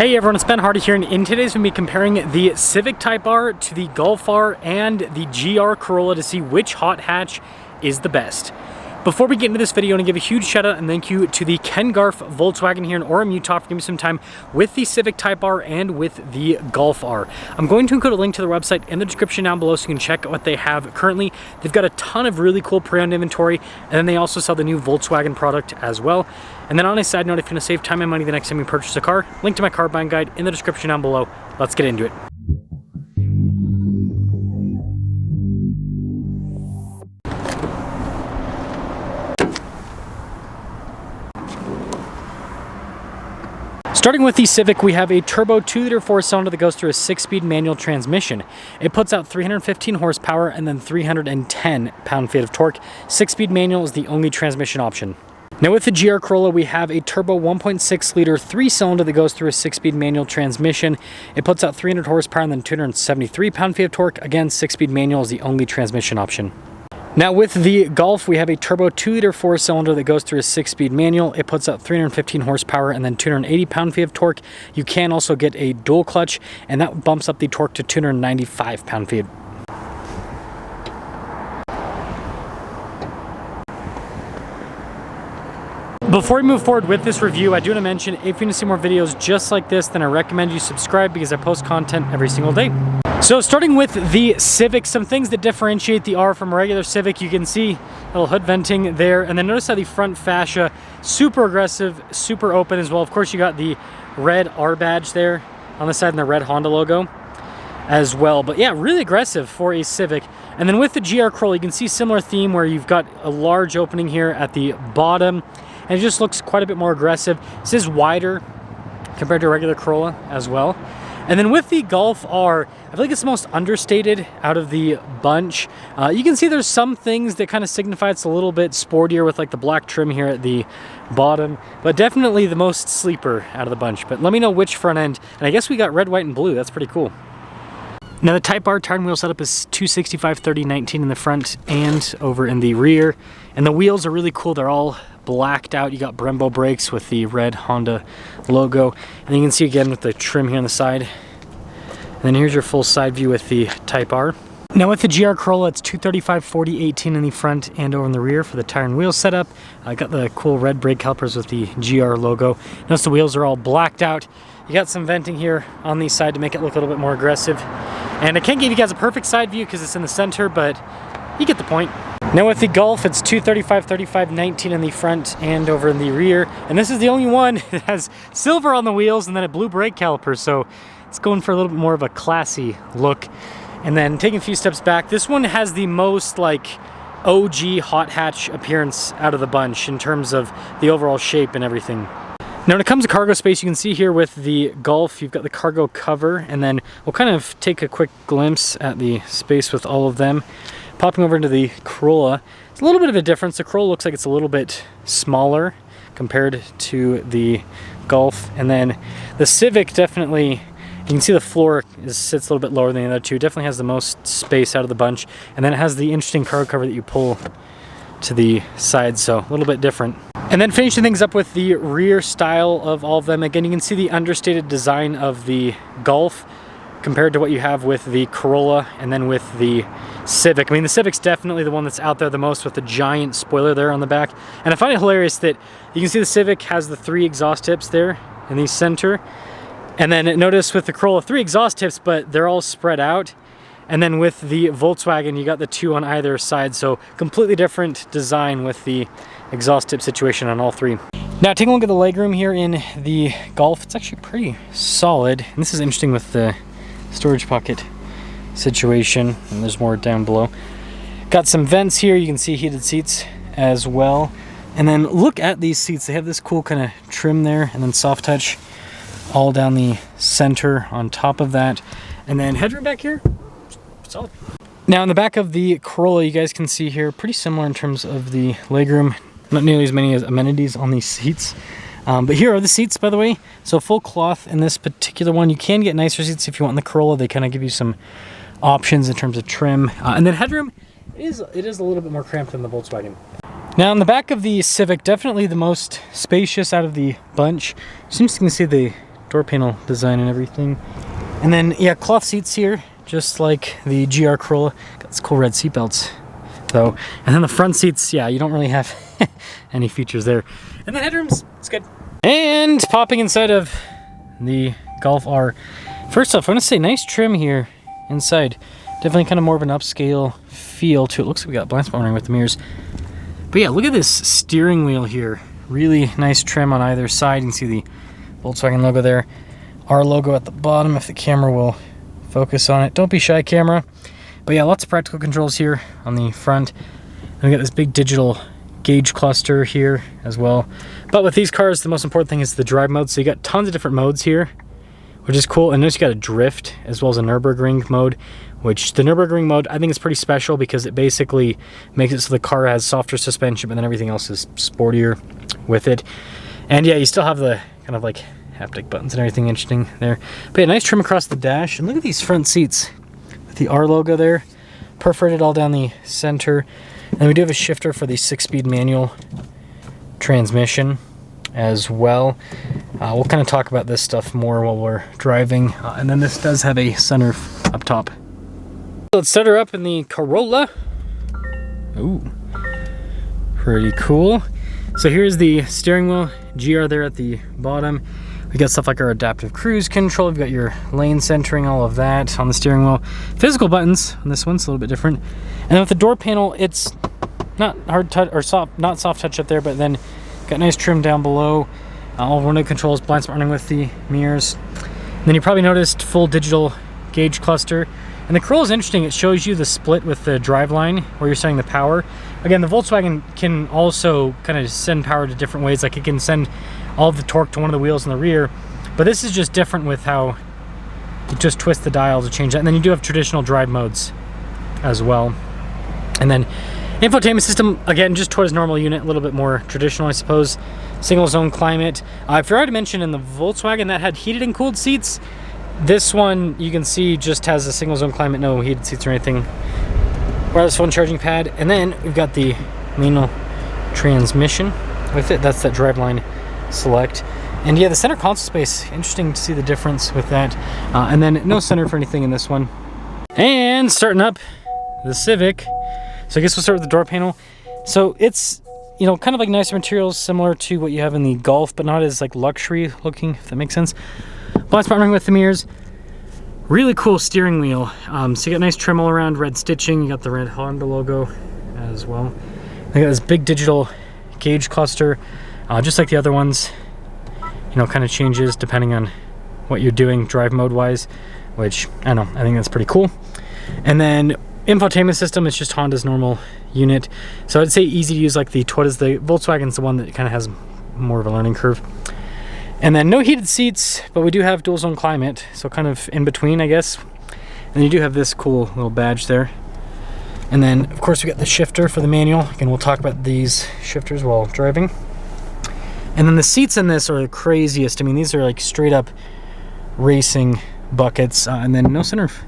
Hey everyone, it's Ben Hardy here, and in today's we'll be comparing the Civic Type R to the Golf R and the GR Corolla to see which hot hatch is the best. Before we get into this video, I want to give a huge shout out and thank you to the Ken Garf Volkswagen here in Orem, Utah for giving me some time with the Civic Type R and with the Golf R. I'm going to include a link to their website in the description down below so you can check out what they have currently. They've got a ton of really cool pre-owned inventory, and then they also sell the new Volkswagen product as well. And then on a side note, if you want to save time and money the next time you purchase a car, link to my car buying guide in the description down below. Let's get into it. Starting with the Civic, we have a turbo 2-liter 4-cylinder that goes through a 6-speed manual transmission. It puts out 315 horsepower and then 310 pound-feet of torque. 6-speed manual is the only transmission option. Now with the GR Corolla, we have a turbo 1.6-liter 3-cylinder that goes through a 6-speed manual transmission. It puts out 300 horsepower and then 273 pound-feet of torque. Again, 6-speed manual is the only transmission option. Now with the Golf, we have a turbo 2-liter 4-cylinder that goes through a 6-speed manual. It puts out 315 horsepower and then 280 pound-feet of torque. You can also get a dual clutch, and that bumps up the torque to 295 pound-feet. Before we move forward with this review, I do want to mention, if you want to see more videos just like this, then I recommend you subscribe because I post content every single day. So starting with the Civic, some things that differentiate the R from a regular Civic. You can see a little hood venting there, and then notice how the front fascia, super aggressive, super open as well. Of course, you got the red R badge there on the side and the red Honda logo as well. But yeah, really aggressive for a Civic. And then with the GR Corolla, you can see similar theme where you've got a large opening here at the bottom, and it just looks quite a bit more aggressive. This is wider compared to a regular Corolla as well. And then with the Golf R, I feel like it's the most understated out of the bunch. You can see there's some things that kind of signify it's a little bit sportier with like the black trim here at the bottom, but definitely the most sleeper out of the bunch. But let me know which front end. And I guess we got red, white, and blue. That's pretty cool. Now the Type R tire and wheel setup is 265/30/19 in the front and over in the rear. And the wheels are really cool. They're all blacked out. You got Brembo brakes with the red Honda logo. And you can see again with the trim here on the side. And then here's your full side view with the Type R. Now with the GR Corolla, it's 235/40/18 in the front and over in the rear for the tire and wheel setup. I got the cool red brake calipers with the GR logo. Notice the wheels are all blacked out. You got some venting here on the side to make it look a little bit more aggressive. And I can't give you guys a perfect side view because it's in the center, but you get the point. Now with the Golf, it's 235/35/19 in the front and over in the rear. And this is the only one that has silver on the wheels and then a blue brake caliper. So it's going for a little bit more of a classy look. And then taking a few steps back, this one has the most like OG hot hatch appearance out of the bunch in terms of the overall shape and everything. Now when it comes to cargo space, you can see here with the Golf, you've got the cargo cover, and then we'll kind of take a quick glimpse at the space with all of them. Popping over into the Corolla, it's a little bit of a difference. The Corolla looks like it's a little bit smaller compared to the Golf. And then the Civic definitely, you can see the floor sits a little bit lower than the other two. Definitely has the most space out of the bunch. And then it has the interesting cargo cover that you pull to the side, so a little bit different. And then finishing things up with the rear style of all of them. Again, you can see the understated design of the Golf compared to what you have with the Corolla and then with the Civic. I mean, the Civic's definitely the one that's out there the most with the giant spoiler there on the back. And I find it hilarious that you can see the Civic has the 3 exhaust tips there in the center. And then notice with the Corolla, 3 exhaust tips, but they're all spread out. And then with the Volkswagen, you got the 2 on either side. So completely different design with the exhaust tip situation on all 3. Now taking a look at the legroom here in the Golf, it's actually pretty solid. And this is interesting with the storage pocket situation, and there's more down below. Got some vents here. You can see heated seats as well. And then look at these seats. They have this cool kind of trim there, and then soft touch all down the center on top of that. And then headroom back here, solid. Now in the back of the Corolla, you guys can see here, pretty similar in terms of the legroom. Not nearly as many as amenities on these seats. But here are the seats, by the way. So full cloth in this particular one. You can get nicer seats if you want in the Corolla. They kind of give you some options in terms of trim. And then headroom, it is a little bit more cramped than the Volkswagen. Now in the back of the Civic, definitely the most spacious out of the bunch. Seems you can see the door panel design and everything. And then, yeah, cloth seats here, just like the GR Corolla. Got this cool red seat belts, though. And then the front seats, yeah, you don't really have any features there. And the headrooms, it's good. And popping inside of the Golf R. First off, I want to say nice trim here inside. Definitely kind of more of an upscale feel to it. Looks like we got blind spot warning with the mirrors. But yeah, look at this steering wheel here. Really nice trim on either side. You can see the Volkswagen logo there. Our logo at the bottom if the camera will focus on it. Don't be shy, camera. But yeah, lots of practical controls here on the front. And we got this big digital gauge cluster here as well. But with these cars, the most important thing is the drive mode. So you got tons of different modes here, which is cool. And notice you got a drift as well as a Nürburgring mode, which the Nürburgring mode I think is pretty special because it basically makes it so the car has softer suspension, but then everything else is sportier with it. And yeah, you still have the kind of like haptic buttons and everything interesting there. But yeah, nice trim across the dash. And look at these front seats with the R logo there, perforated all down the center. And we do have a shifter for the 6-speed manual transmission as well. We'll kind of talk about this stuff more while we're driving. And then this does have a sunroof up top. Let's set her up in the Corolla. Ooh, pretty cool. So here's the steering wheel, GR there at the bottom. We got stuff like our adaptive cruise control. We've got your lane centering, all of that on the steering wheel. Physical buttons on this one's a little bit different. And then with the door panel, it's not hard touch or soft, not soft touch up there, but then got nice trim down below. All window controls, blind spot warning with the mirrors. And then you probably noticed full digital gauge cluster. And the Corolla is interesting. It shows you the split with the driveline where you're setting the power. Again, the Volkswagen can also kind of send power to different ways. Like it can send all of the torque to one of the wheels in the rear. But this is just different with how you just twist the dial to change that. And then you do have traditional drive modes as well. And then infotainment system, again, just towards normal unit, a little bit more traditional, I suppose. Single zone climate. I forgot to mention in the Volkswagen that had heated and cooled seats. This one, you can see, just has a single zone climate, no heated seats or anything. Wireless phone charging pad. And then we've got the manual transmission with it. That's that driveline select. And yeah, the center console space, interesting to see the difference with that. And then no center for anything in this one. And starting up the Civic. So I guess we'll start with the door panel. So it's, you know, kind of like nicer materials, similar to what you have in the Golf, but not as like luxury looking, if that makes sense. Blind spot warning with the mirrors. Really cool steering wheel. So you got nice trim all around, red stitching. You got the red Honda logo as well. They got this big digital gauge cluster, just like the other ones. You know, kind of changes depending on what you're doing drive mode wise, which I don't know, I think that's pretty cool. And then infotainment system is just Honda's normal unit. So I'd say easy to use, like the Volkswagen's the one that kind of has more of a learning curve. And then no heated seats, but we do have dual zone climate, so kind of in between, I guess. And you do have this cool little badge there. And then, of course, we got the shifter for the manual. Again, we'll talk about these shifters while driving. And then the seats in this are the craziest. I mean, these are like straight up racing buckets, and then no sunroof.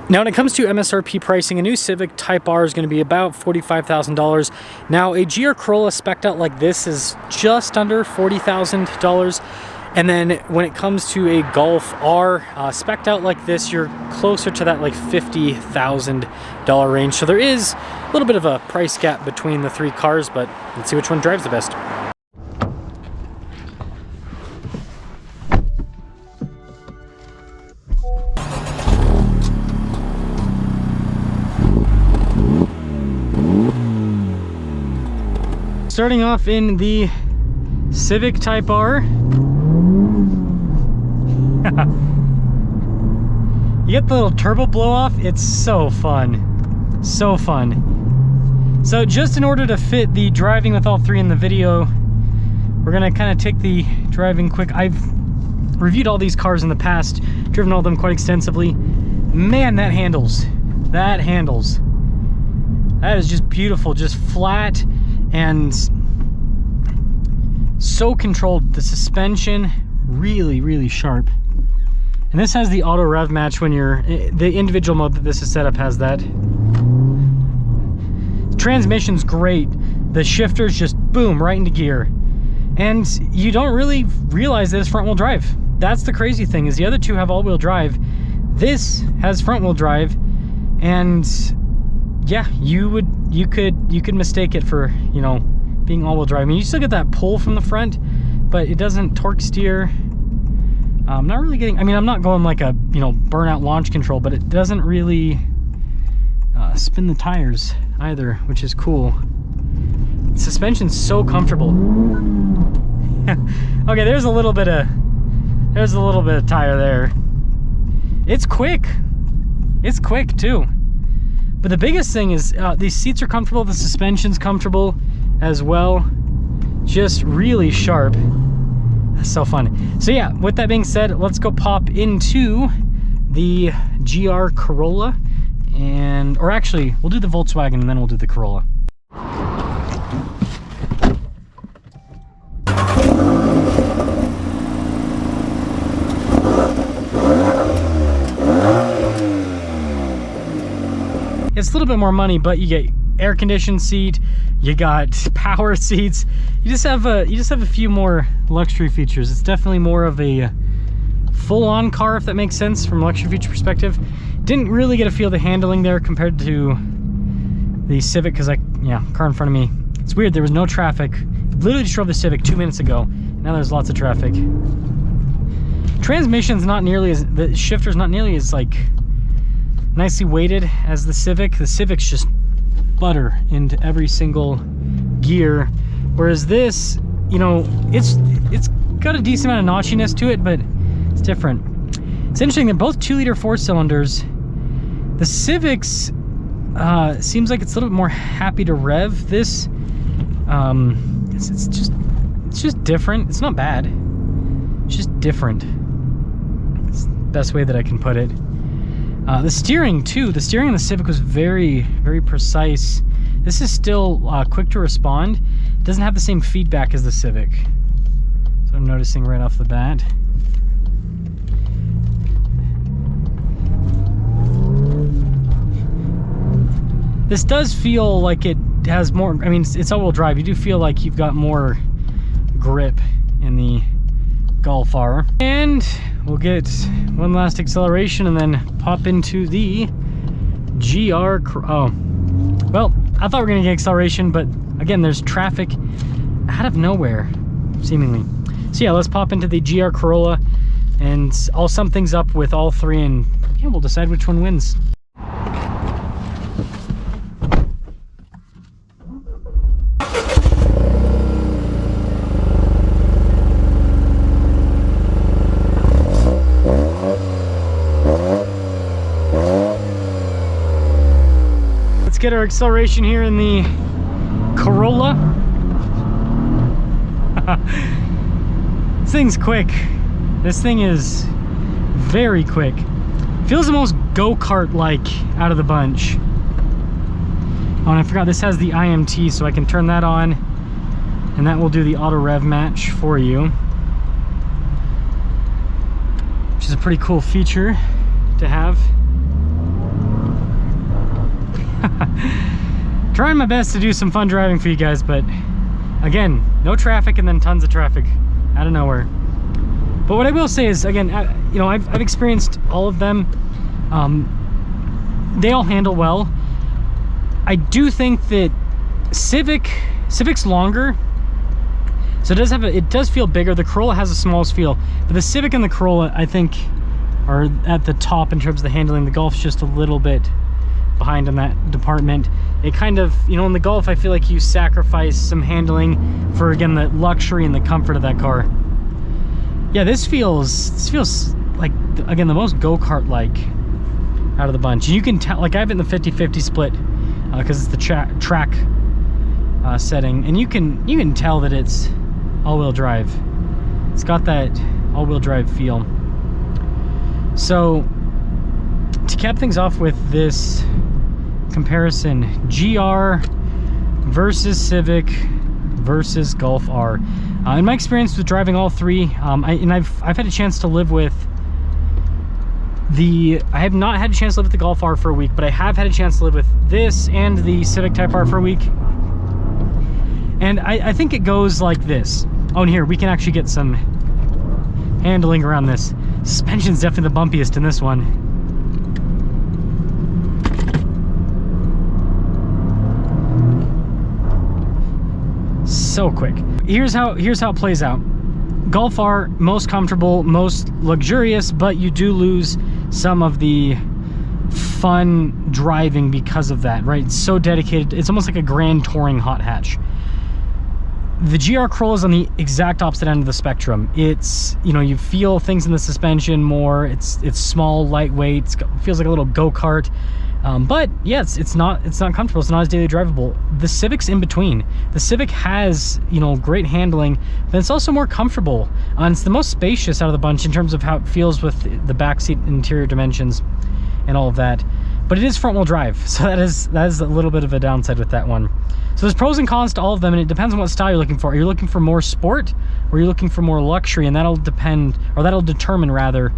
Now, when it comes to MSRP pricing, a new Civic Type R is going to be about $45,000. Now, a GR Corolla spec'd out like this is just under $40,000. And then when it comes to a Golf R spec'd out like this, you're closer to that like $50,000 range. So there is a little bit of a price gap between the three cars, but let's see which one drives the best. Starting off in the Civic Type R. You get the little turbo blow off. It's so fun. So fun. So just in order to fit the driving with all three in the video, we're gonna kind of take the driving quick. I've reviewed all these cars in the past, driven all of them quite extensively. Man, that handles. That handles. That is just beautiful, just flat and so controlled. The suspension, really, really sharp. And this has the auto rev match when you're, the individual mode that this is set up has that. The transmission's great. The shifter's just boom, right into gear. And you don't really realize that it's front wheel drive. that's the crazy thing, is the other two have all-wheel drive. This has front-wheel drive, and yeah, you could mistake it for, you know, being all-wheel drive. I mean, you still get that pull from the front, but it doesn't torque steer. I'm not really getting, I mean, I'm not going like a, you know, burnout launch control, but it doesn't really spin the tires either, which is cool. Suspension's so comfortable. Okay, there's a little bit of tire there. It's quick. It's quick too. But the biggest thing is these seats are comfortable, the suspension's comfortable as well. Just really sharp. That's so fun. So yeah, with that being said, let's go pop into the GR Corolla, and, or actually, we'll do the Volkswagen and then we'll do the Corolla. It's a little bit more money, but you get air conditioned seat, you got power seats, you just have a few more luxury features. It's definitely more of a full-on car, if that makes sense from a luxury feature perspective. Didn't really get a feel of the handling there compared to the Civic, because car in front of me. It's weird, there was no traffic. Literally just drove the Civic 2 minutes ago. Now there's lots of traffic. Transmission's not nearly as, the shifter's not nearly as like nicely weighted as the Civic. The Civic's just butter into every single gear, whereas this, you know, it's got a decent amount of notchiness to it, but it's different. It's interesting, they're both 2-liter 4-cylinders. The Civic's seems like it's a little bit more happy to rev. This it's just different. It's not bad, it's just different. It's the best way that I can put it. The steering too, the steering in the Civic was very, very precise. This is still quick to respond. It doesn't have the same feedback as the Civic. So I'm noticing right off the bat. This does feel like it has more, I mean, it's all-wheel drive. You do feel like you've got more grip in the Golf R. And we'll get one last acceleration and then pop into the GR. Oh, well, I thought we were gonna get acceleration, but again, there's traffic out of nowhere, seemingly. So yeah, let's pop into the GR Corolla, and I'll sum things up with all three, and yeah, we'll decide which one wins. Get our acceleration here in the Corolla. This thing's quick. This thing is very quick. Feels the most go-kart like out of the bunch. Oh, and I forgot this has the IMT, so I can turn that on and that will do the auto rev match for you, which is a pretty cool feature to have. Trying my best to do some fun driving for you guys, but again, no traffic and then tons of traffic out of nowhere. But what I will say is, again, you know, I've experienced all of them. They all handle well. I do think that Civic's longer, so it does feel bigger. The Corolla has the smallest feel, but the Civic and the Corolla, I think, are at the top in terms of the handling. The Golf's just a little bit behind in that department. It kind of, you know, in the Golf, I feel like you sacrifice some handling for, again, the luxury and the comfort of that car. Yeah, this feels like, again, the most go-kart like out of the bunch. You can tell, like, I have it in the 50-50 split because it's the track setting, and you can tell that it's all-wheel drive. It's got that all-wheel drive feel. So to cap things off with this comparison, GR versus Civic versus Golf R. In my experience with driving all three, I've had a chance to live with I have not had a chance to live with the Golf R for a week, but I have had a chance to live with this and the Civic Type R for a week. And I think it goes like this. Oh, and here, we can actually get some handling around this. Suspension's definitely the bumpiest in this one. So quick. Here's how it plays out. Golf R, most comfortable, most luxurious, but you do lose some of the fun driving because of that, right? It's so dedicated. It's almost like a grand touring hot hatch. The GR Corolla is on the exact opposite end of the spectrum. It's, you know, you feel things in the suspension more. It's small, lightweight. It feels like a little go-kart. But yeah, it's not comfortable. It's not as daily drivable. The Civic's in between. The Civic has, you know, great handling, but it's also more comfortable. And it's the most spacious out of the bunch in terms of how it feels with the backseat interior dimensions and all of that. But it is front-wheel drive, so that is a little bit of a downside with that one. So there's pros and cons to all of them, and it depends on what style you're looking for. Are you looking for more sport, or are you looking for more luxury? And that'll depend, or that'll determine rather,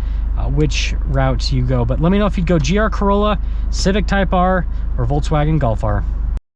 which route you go. But let me know if you'd go GR Corolla, Civic Type R, or Volkswagen Golf R.